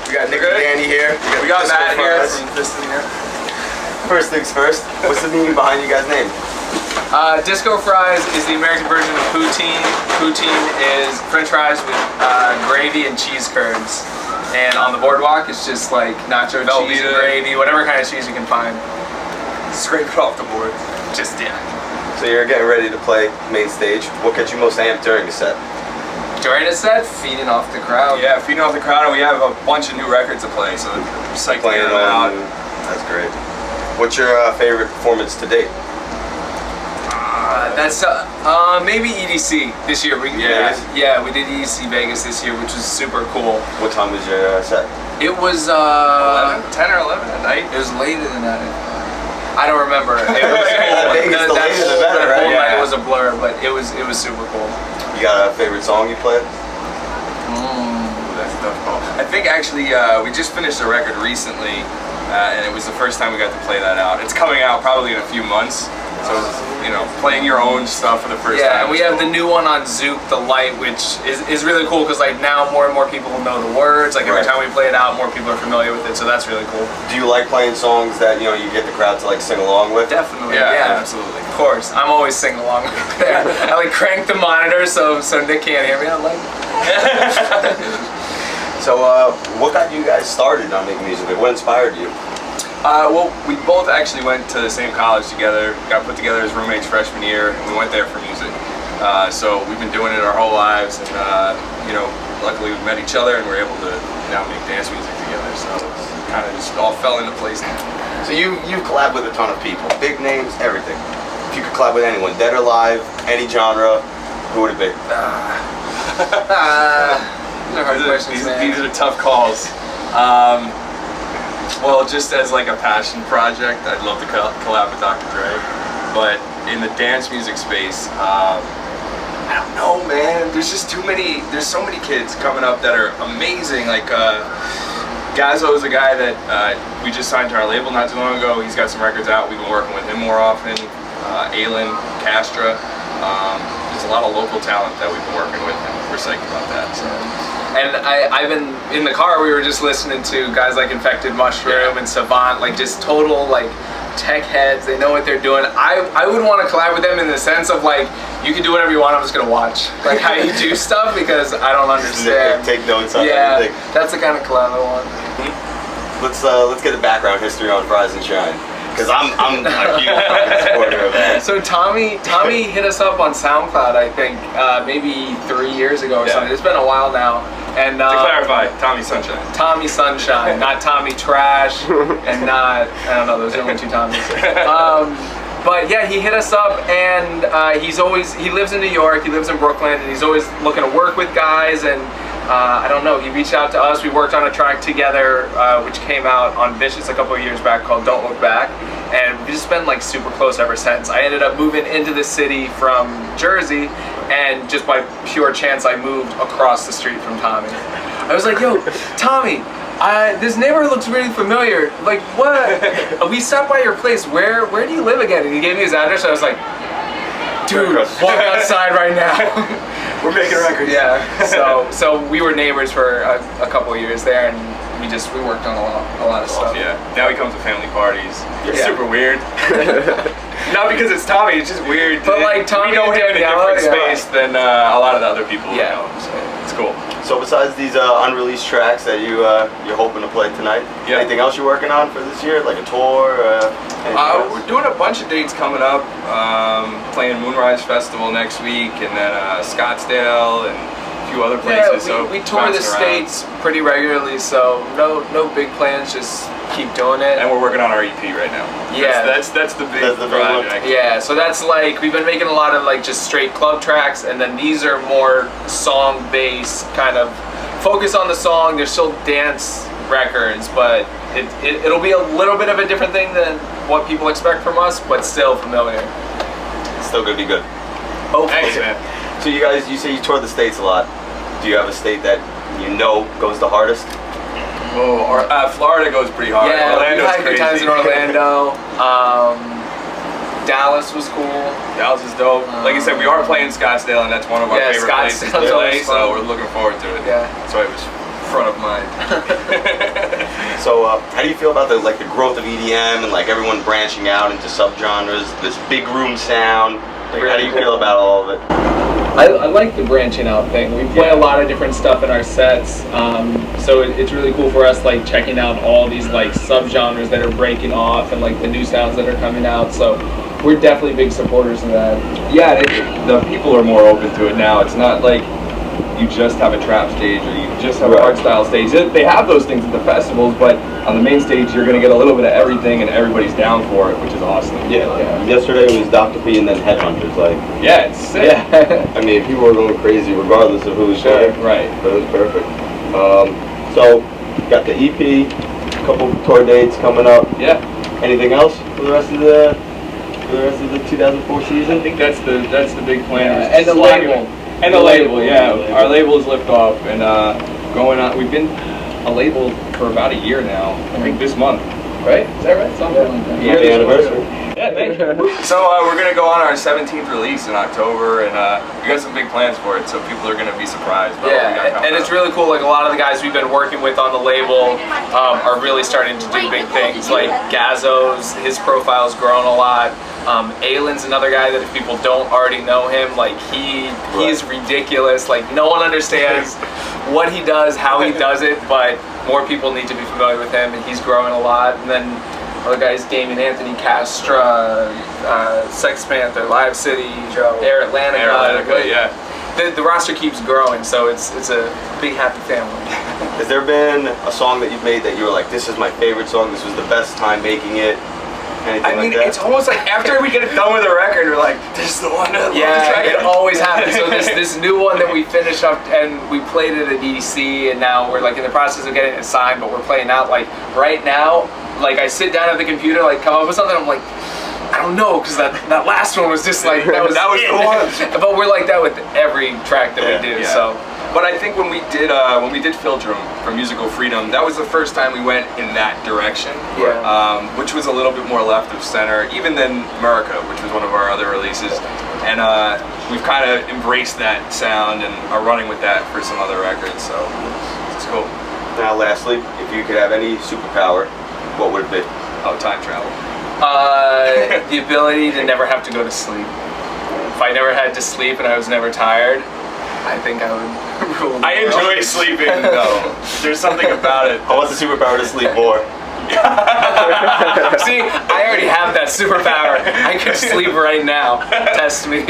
We got Nick and Danny here. We got Matt here from Piston here. First things first, what's the meaning behind you guys' name? Disco fries is the American version of poutine. Poutine is French fries with gravy and cheese curds. And on the boardwalk, it's just like nacho cheese and gravy, whatever kind of cheese you can find. Scrape it off the board. Just, yeah. So you're getting ready to play main stage. What gets you most amped during the set? During a set, feeding off the crowd. Yeah, feeding off the crowd, and we have a bunch of new records to play, so psyched to get them out. That's great. What's your favorite performance to date? That's maybe EDC this year. We did EDC Vegas this year, which was super cool. What time was your set? It was 11, 10 or 11 at night. It was later than that. I don't remember. It was cool. Vegas, the later the better, right? Yeah. It was a blur, but it was super cool. You got a favorite song you played? That's a tough call. I think actually we just finished a record recently, and it was the first time we got to play that out. It's coming out probably in a few months, so you know, playing your own stuff for the first time. Yeah, and we have the new one on Zook, The Light, which is really cool because like now more and more people know the words. Like every time we play it out, more people are familiar with it, so that's really cool. Do you like playing songs that you get the crowd to like sing along with? Definitely. Yeah, absolutely. Of course, I'm always singing along there. I like crank the monitor so Nick can't hear me. I'm like. So, what got you guys started on making music? What inspired you? Well, we both actually went to the same college together, got put together as roommates freshman year, and we went there for music. So we've been doing it our whole lives, and luckily we met each other and we're able to now make dance music together. So it's kind of just all fell into place now. So you've collabed with a ton of people, big names, everything. If you could collab with anyone, dead or alive, any genre, who would it be? These are tough calls. Well, just as like a passion project, I'd love to collab with Dr. Dre. But in the dance music space, I don't know, man. There's just there's so many kids coming up that are amazing. Like Gazzo is a guy that we just signed to our label not too long ago. He's got some records out. We've been working with him more often. Aylin, Castra. There's a lot of local talent that we've been working with, and we're psyched about that. So. And I've been in the car. We were just listening to guys like Infected Mushroom and Savant, like just total like tech heads. They know what they're doing. I would want to collab with them in the sense of like you can do whatever you want. I'm just gonna watch like how you do stuff because I don't understand. Take notes on everything. That's the kind of collab I want. Let's get the background history on Fries and Shine. Because I'm a huge supporter of that. So Tommy hit us up on SoundCloud, I think, maybe 3 years ago or something. It's been a while now. And to clarify, Tommy Sunshine. Tommy Sunshine, not Tommy Trash, and not, I don't know, those are only two Tommies. But yeah, he hit us up, and he lives in New York, he lives in Brooklyn, and he's always looking to work with guys, and I don't know, he reached out to us. We worked on a track together, which came out on Vicious a couple of years back called Don't Look Back, and we've just been like super close ever since. I ended up moving into the city from Jersey, and just by pure chance I moved across the street from Tommy. I was like, yo, Tommy, this neighborhood looks really familiar. Like, what? We stopped by your place. Where do you live again? And he gave me his address. And I was like, dude, walk outside right now. We're making records. Yeah. So we were neighbors for a couple of years there, and we worked on a lot of stuff. Yeah. Now he comes to family parties. It's super weird. Not because it's Tommy. It's just weird. But like Tommy, we know him in a different space than a lot of the other people. Yeah. We know, so it's cool. So besides these unreleased tracks that you're hoping to play tonight, anything else you're working on for this year, like a tour? We're doing a bunch of dates coming up. Playing Moonrise Festival next week, and then Scottsdale and a few other places. Yeah, we tour the States pretty regularly, so no big plans. Just keep doing it. And we're working on our EP right now. Yeah, that's the big project. Yeah, so that's like we've been making a lot of like just straight club tracks, and then these are more song-based, kind of focus on the song. They're still dance records, but it'll be a little bit of a different thing than what people expect from us, but still familiar. It's still gonna be good. Hopefully. Thanks, man. So you guys, you say you tour the States a lot. Do you have a state that you know goes the hardest? Florida goes pretty hard. Yeah, Orlando's we had good times in Orlando. Dallas was cool. Dallas is dope. Like I said, we are playing Scottsdale, and that's one of our favorite places to play, so we're looking forward to it. Yeah. So it was front of mind. how do you feel about the growth of EDM and like everyone branching out into subgenres, this big room sound? Like, how do you feel about all of it? I like the branching out thing. We play a lot of different stuff in our sets, so it's really cool for us, like checking out all these like subgenres that are breaking off and like the new sounds that are coming out. So we're definitely big supporters of that. Yeah, the people are more open to it now. It's not like you just have a trap stage or you just have a hardstyle stage. They have those things at the festivals, but on the main stage you're going to get a little bit of everything and everybody's down for it, which is awesome. Yeah. Yesterday was Dr. P and then Headhunters. Like, yeah, it's sick. Yeah. I mean, people were going crazy regardless of who was there. Right. But it was perfect. So, got the EP, a couple tour dates coming up. Yeah. Anything else for the rest of the 2004 season? I think that's the big plan. Yeah, and the label. And the label, yeah. Our label is Lift Off, and going on. We've been a label for about a year now. I think this month, right? Is that right? Something like that. Happy anniversary. Yeah, thank you. So we're gonna go on our 17th release in October, and we got some big plans for it. So people are gonna be surprised. About what we got coming and it's up. really cool. Like a lot of the guys we've been working with on the label are really starting to do big things. Like Gazzo's, his profile's grown a lot. Aylin's another guy that if people don't already know him, like he's ridiculous. Like no one understands what he does, how he does it, but more people need to be familiar with him, and he's growing a lot. And then other guys, Damien Anthony, Castra, Sex Panther, Live City, Air Atlantica. Yeah. The roster keeps growing, so it's a big happy family. Has there been a song that you've made that you were like, this is my favorite song, this was the best time making it? Anything I mean, like that? it's almost like after we get done with a record, we're like, this is the one that It always happens. So this new one that we finished up and we played it at EDC, and now we're like in the process of getting it signed, but we're playing out like right now. Like I sit down at the computer, like come up with something, I'm like, I don't know, because that last one was just like that was the one. But we're like that with every track that we do. Yeah. So. But I think when we did Phinger for Musical Freedom, that was the first time we went in that direction. Yeah. Which was a little bit more left of center, even than America, which was one of our other releases. And we've kind of embraced that sound and are running with that for some other records. So it's cool. Now, lastly, if you could have any superpower, what would it be? Oh, time travel. The ability to never have to go to sleep. If I never had to sleep and I was never tired, I think I would rule the world. I enjoy sleeping though. There's something about it. I want the superpower to sleep more. See, I already have that superpower. I could sleep right now. Test me.